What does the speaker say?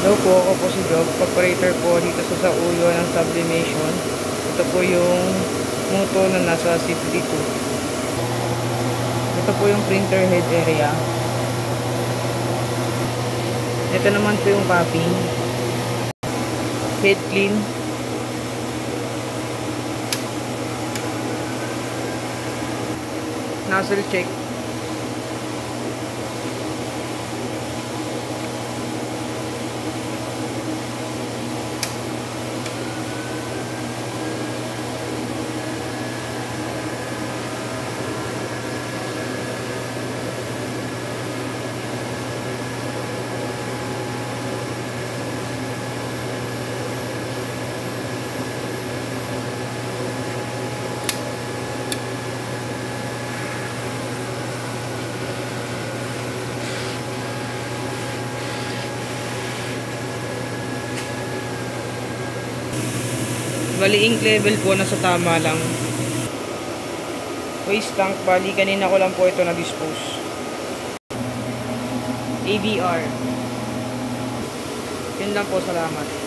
Hello po, ako po si Job, operator po dito sa ulo ng sublimation. Ito po yung moto na nasa CPD2. Ito po yung printer head area. Ito naman po yung capping. Head clean. Nozzle check. Bali ink level po nasa tama lang. Waste tank, bali kanina ko lang po ito na-dispose. ABR. Yun lang po, salamat.